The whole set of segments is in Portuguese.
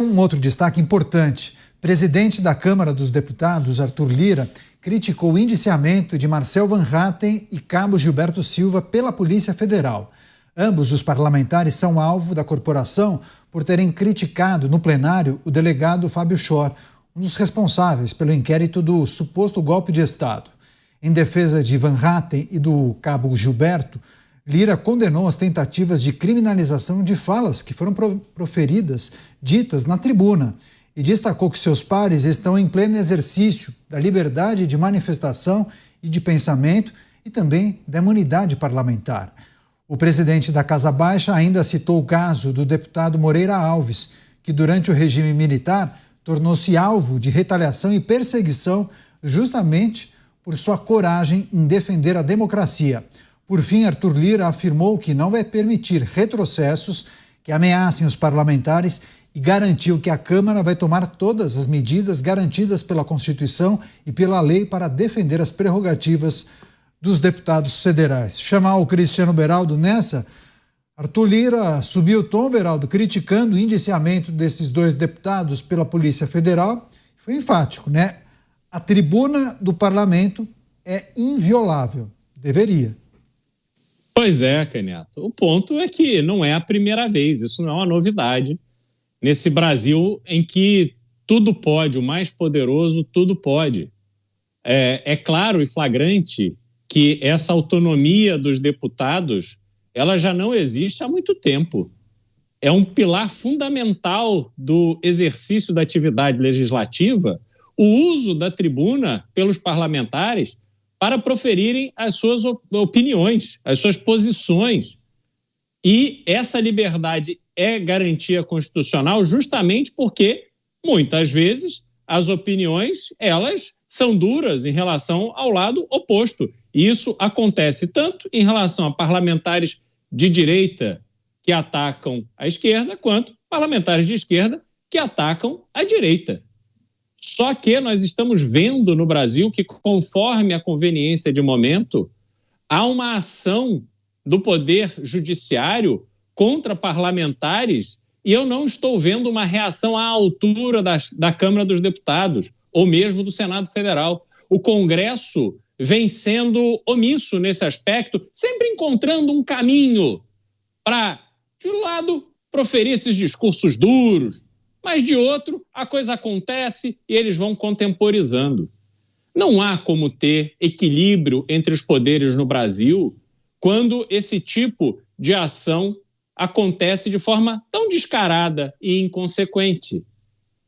Um outro destaque importante: presidente da Câmara dos Deputados, Arthur Lira, criticou o indiciamento de Marcel Van Hatten e Cabo Gilberto Silva pela Polícia Federal. Ambos os parlamentares são alvo da corporação por terem criticado no plenário o delegado Fábio Schor, um dos responsáveis pelo inquérito do suposto golpe de Estado. Em defesa de Van Hatten e do Cabo Gilberto, Lira condenou as tentativas de criminalização de falas que foram proferidas, ditas na tribuna, e destacou que seus pares estão em pleno exercício da liberdade de manifestação e de pensamento e também da imunidade parlamentar. O presidente da Casa Baixa ainda citou o caso do deputado Moreira Alves, que durante o regime militar tornou-se alvo de retaliação e perseguição justamente por sua coragem em defender a democracia. Por fim, Arthur Lira afirmou que não vai permitir retrocessos que ameacem os parlamentares e garantiu que a Câmara vai tomar todas as medidas garantidas pela Constituição e pela lei para defender as prerrogativas dos deputados federais. Chamar o Cristiano Beraldo nessa, Arthur Lira subiu o tom, Beraldo, criticando o indiciamento desses dois deputados pela Polícia Federal. Foi enfático, né? A tribuna do parlamento é inviolável. Deveria. Pois é, Caneto. O ponto é que não é a primeira vez, isso não é uma novidade. Nesse Brasil em que tudo pode, o mais poderoso tudo pode. É claro e flagrante que essa autonomia dos deputados, ela já não existe há muito tempo. É um pilar fundamental do exercício da atividade legislativa, o uso da tribuna pelos parlamentares para proferirem as suas opiniões, as suas posições. E essa liberdade é garantia constitucional justamente porque, muitas vezes, as opiniões, elas são duras em relação ao lado oposto. E isso acontece tanto em relação a parlamentares de direita que atacam a esquerda, quanto parlamentares de esquerda que atacam a direita. Só que nós estamos vendo no Brasil que, conforme a conveniência de momento, há uma ação do Poder Judiciário contra parlamentares e eu não estou vendo uma reação à altura da Câmara dos Deputados ou mesmo do Senado Federal. O Congresso vem sendo omisso nesse aspecto, sempre encontrando um caminho para, de um lado, proferir esses discursos duros, mas de outro, a coisa acontece e eles vão contemporizando. Não há como ter equilíbrio entre os poderes no Brasil quando esse tipo de ação acontece de forma tão descarada e inconsequente.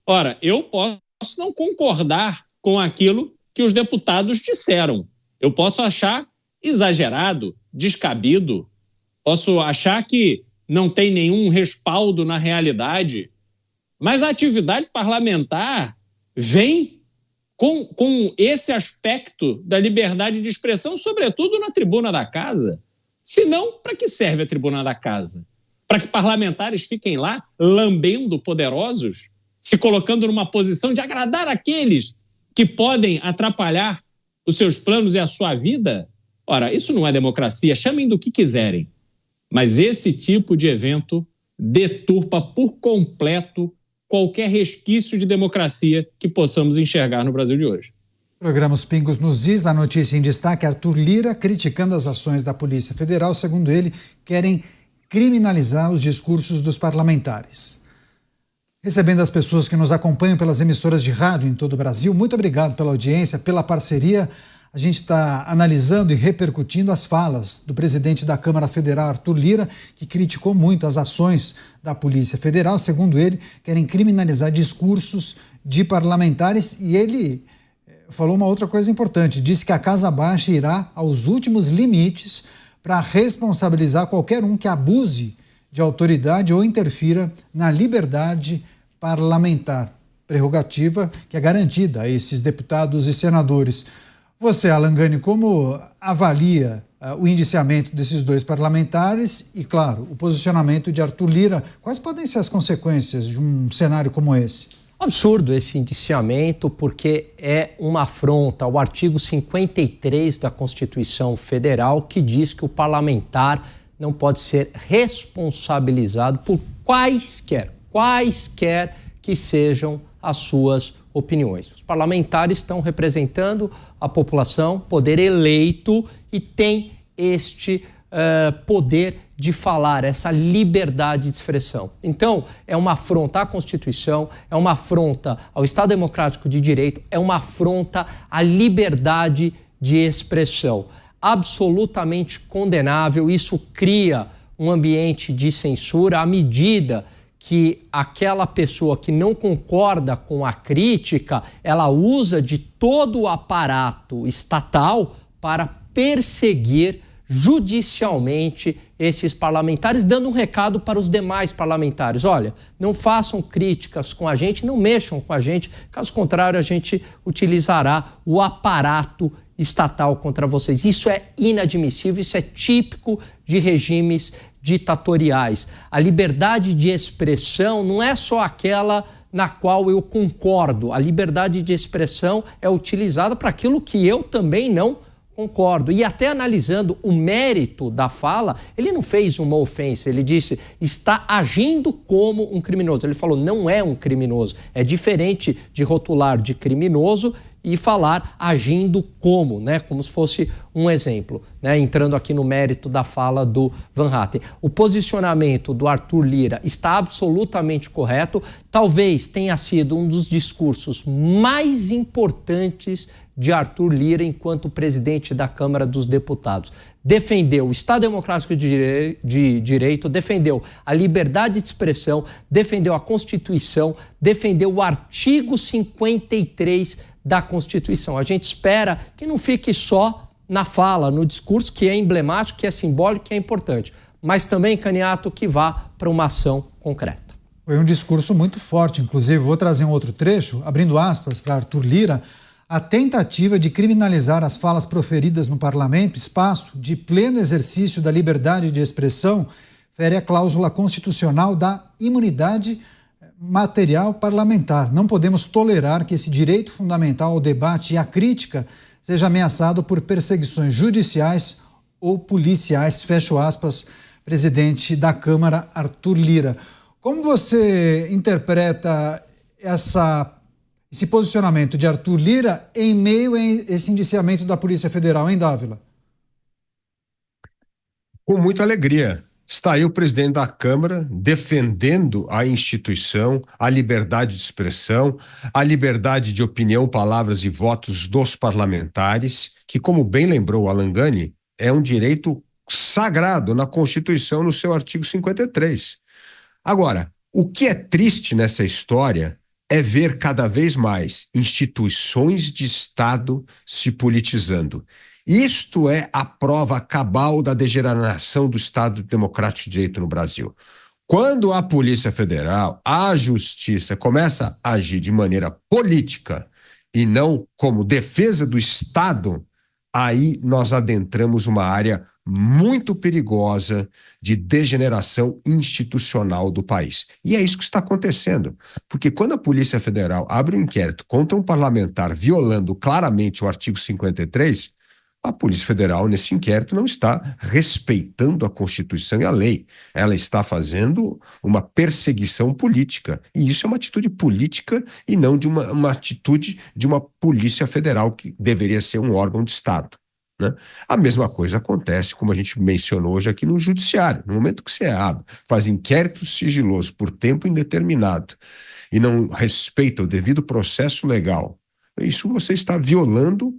Ora, eu posso não concordar com aquilo que os deputados disseram. Eu posso achar exagerado, descabido, posso achar que não tem nenhum respaldo na realidade, mas a atividade parlamentar vem com esse aspecto da liberdade de expressão, sobretudo na tribuna da casa. Senão, para que serve a tribuna da casa? Para que parlamentares fiquem lá lambendo poderosos, se colocando numa posição de agradar aqueles que podem atrapalhar os seus planos e a sua vida? Ora, isso não é democracia, chamem do que quiserem. Mas esse tipo de evento deturpa por completo qualquer resquício de democracia que possamos enxergar no Brasil de hoje. Programa Os Pingos nos Is, a notícia em destaque: Arthur Lira criticando as ações da Polícia Federal. Segundo ele, querem criminalizar os discursos dos parlamentares. Recebendo as pessoas que nos acompanham pelas emissoras de rádio em todo o Brasil, muito obrigado pela audiência, pela parceria. A gente está analisando e repercutindo as falas do presidente da Câmara Federal, Arthur Lira, que criticou muito as ações da Polícia Federal. Segundo ele, querem criminalizar discursos de parlamentares e ele falou uma outra coisa importante. Disse que a Casa Baixa irá aos últimos limites para responsabilizar qualquer um que abuse de autoridade ou interfira na liberdade parlamentar, prerrogativa que é garantida a esses deputados e senadores. Você, Alan Gani, como avalia o indiciamento desses dois parlamentares e, claro, o posicionamento de Arthur Lira? Quais podem ser as consequências de um cenário como esse? Absurdo esse indiciamento, porque é uma afronta ao artigo 53 da Constituição Federal, que diz que o parlamentar não pode ser responsabilizado por quaisquer que sejam as suas opiniões. Os parlamentares estão representando a população, poder eleito, e tem este poder de falar, essa liberdade de expressão. Então, é uma afronta à Constituição, é uma afronta ao Estado Democrático de Direito, é uma afronta à liberdade de expressão. Absolutamente condenável, isso cria um ambiente de censura à medida que aquela pessoa que não concorda com a crítica, ela usa de todo o aparato estatal para perseguir judicialmente esses parlamentares, dando um recado para os demais parlamentares. Olha, não façam críticas com a gente, não mexam com a gente, caso contrário a gente utilizará o aparato estatal contra vocês. Isso é inadmissível, isso é típico de regimes ditatoriais. A liberdade de expressão não é só aquela na qual eu concordo. A liberdade de expressão é utilizada para aquilo que eu também não concordo. E até analisando o mérito da fala, ele não fez uma ofensa, ele disse, está agindo como um criminoso. Ele falou, não é um criminoso. É diferente de rotular de criminoso e falar agindo como, né? Como se fosse um exemplo, né? Entrando aqui no mérito da fala do Van Hatten. O posicionamento do Arthur Lira está absolutamente correto. Talvez tenha sido um dos discursos mais importantes de Arthur Lira enquanto presidente da Câmara dos Deputados. Defendeu o Estado Democrático de Direito, defendeu a liberdade de expressão, defendeu a Constituição, defendeu o artigo 53 da Constituição. A gente espera que não fique só na fala, no discurso, que é emblemático, que é simbólico, que é importante, mas também, Caniato, que vá para uma ação concreta. Foi um discurso muito forte, inclusive vou trazer um outro trecho, abrindo aspas para Arthur Lira. A tentativa de criminalizar as falas proferidas no parlamento, espaço de pleno exercício da liberdade de expressão, fere a cláusula constitucional da imunidade material parlamentar. Não podemos tolerar que esse direito fundamental ao debate e à crítica seja ameaçado por perseguições judiciais ou policiais. Fecho aspas, presidente da Câmara, Arthur Lira. Como você interpreta esse posicionamento de Arthur Lira em meio a esse indiciamento da Polícia Federal, hein, Dávila? Com muita alegria. Está aí o presidente da Câmara defendendo a instituição, a liberdade de expressão, a liberdade de opinião, palavras e votos dos parlamentares, que, como bem lembrou Alan Gani, é um direito sagrado na Constituição, no seu artigo 53. Agora, o que é triste nessa história é ver cada vez mais instituições de Estado se politizando. Isto é a prova cabal da degeneração do Estado Democrático de Direito no Brasil. Quando a Polícia Federal, a Justiça, começa a agir de maneira política e não como defesa do Estado, aí nós adentramos uma área muito perigosa de degeneração institucional do país. E é isso que está acontecendo, porque quando a Polícia Federal abre um inquérito contra um parlamentar violando claramente o artigo 53, a Polícia Federal, nesse inquérito, não está respeitando a Constituição e a lei. Ela está fazendo uma perseguição política. E isso é uma atitude política e não de uma atitude de uma Polícia Federal, que deveria ser um órgão de Estado, né? A mesma coisa acontece, como a gente mencionou hoje aqui, no Judiciário. No momento que você faz inquérito sigiloso por tempo indeterminado e não respeita o devido processo legal, isso você está violando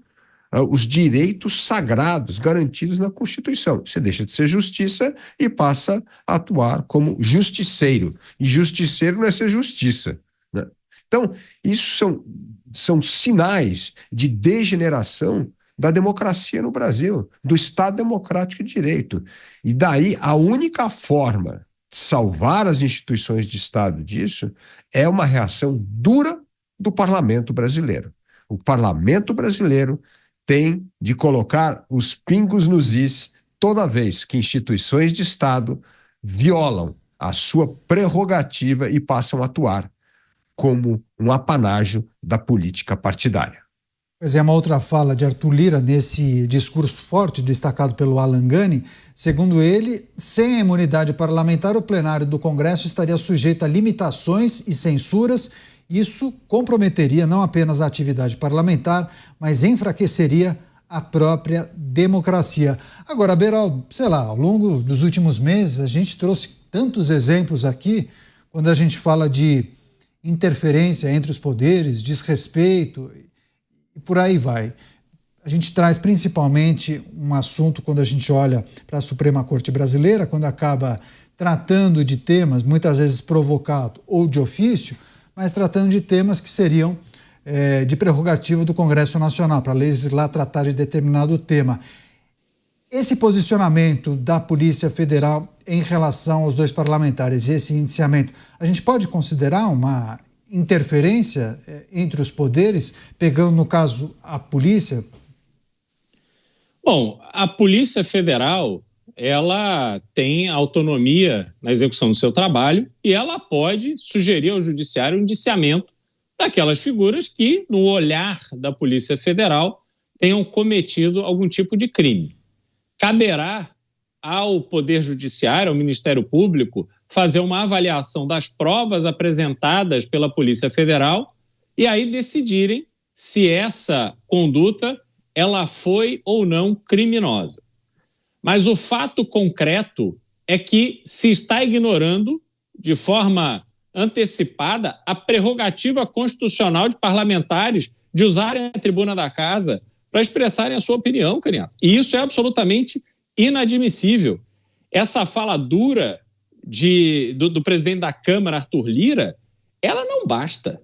os direitos sagrados garantidos na Constituição. Você deixa de ser justiça e passa a atuar como justiceiro. E justiceiro não é ser justiça, né? Então, isso são sinais de degeneração da democracia no Brasil, do Estado Democrático de Direito. E daí a única forma de salvar as instituições de Estado disso é uma reação dura do parlamento brasileiro. O parlamento brasileiro tem de colocar os pingos nos is toda vez que instituições de Estado violam a sua prerrogativa e passam a atuar como um apanágio da política partidária. Pois é, uma outra fala de Arthur Lira nesse discurso forte destacado pelo Alan Gani. Segundo ele, sem a imunidade parlamentar, o plenário do Congresso estaria sujeito a limitações e censuras. Isso comprometeria não apenas a atividade parlamentar, mas enfraqueceria a própria democracia. Agora, Beraldo, sei lá, ao longo dos últimos meses a gente trouxe tantos exemplos aqui, quando a gente fala de interferência entre os poderes, desrespeito e por aí vai. A gente traz principalmente um assunto quando a gente olha para a Suprema Corte Brasileira, quando acaba tratando de temas muitas vezes provocado ou de ofício, mas tratando de temas que seriam de prerrogativa do Congresso Nacional, para legislar, tratar de determinado tema. Esse posicionamento da Polícia Federal em relação aos dois parlamentares, esse indiciamento, a gente pode considerar uma interferência entre os poderes, pegando, no caso, a polícia? Bom, a Polícia Federal, ela tem autonomia na execução do seu trabalho e ela pode sugerir ao Judiciário o indiciamento daquelas figuras que, no olhar da Polícia Federal, tenham cometido algum tipo de crime. Caberá ao Poder Judiciário, ao Ministério Público, fazer uma avaliação das provas apresentadas pela Polícia Federal e aí decidirem se essa conduta ela foi ou não criminosa. Mas o fato concreto é que se está ignorando de forma antecipada a prerrogativa constitucional de parlamentares de usarem a tribuna da casa para expressarem a sua opinião, Caniato. E isso é absolutamente inadmissível. Essa fala dura do presidente da Câmara, Arthur Lira, ela não basta.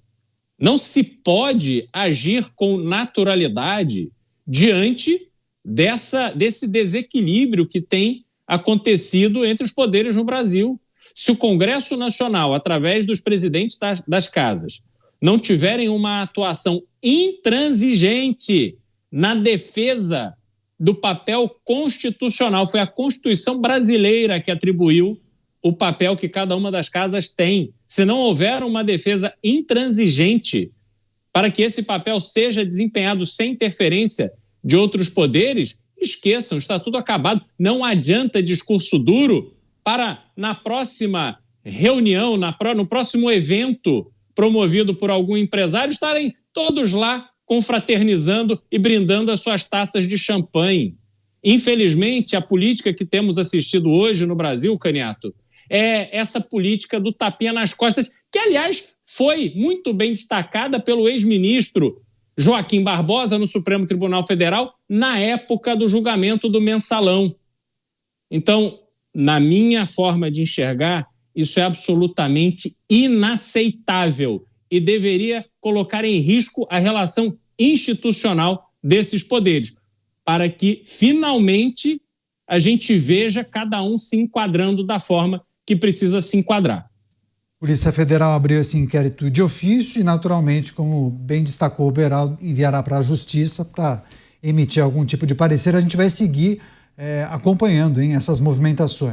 Não se pode agir com naturalidade diante desse desequilíbrio que tem acontecido entre os poderes no Brasil. Se o Congresso Nacional, através dos presidentes das casas, não tiverem uma atuação intransigente na defesa do papel constitucional, foi a Constituição brasileira que atribuiu o papel que cada uma das casas tem. Se não houver uma defesa intransigente para que esse papel seja desempenhado sem interferência de outros poderes, esqueçam, está tudo acabado. Não adianta discurso duro para, na próxima reunião, no próximo evento promovido por algum empresário, estarem todos lá confraternizando e brindando as suas taças de champanhe. Infelizmente, a política que temos assistido hoje no Brasil, Caniato, é essa política do tapinha nas costas, que, aliás, foi muito bem destacada pelo ex-ministro Joaquim Barbosa no Supremo Tribunal Federal na época do julgamento do Mensalão. Então, na minha forma de enxergar, isso é absolutamente inaceitável e deveria colocar em risco a relação institucional desses poderes, para que, finalmente, a gente veja cada um se enquadrando da forma que precisa se enquadrar. A Polícia Federal abriu esse inquérito de ofício e, naturalmente, como bem destacou o Beraldo, enviará para a Justiça para emitir algum tipo de parecer. A gente vai seguir acompanhando essas movimentações.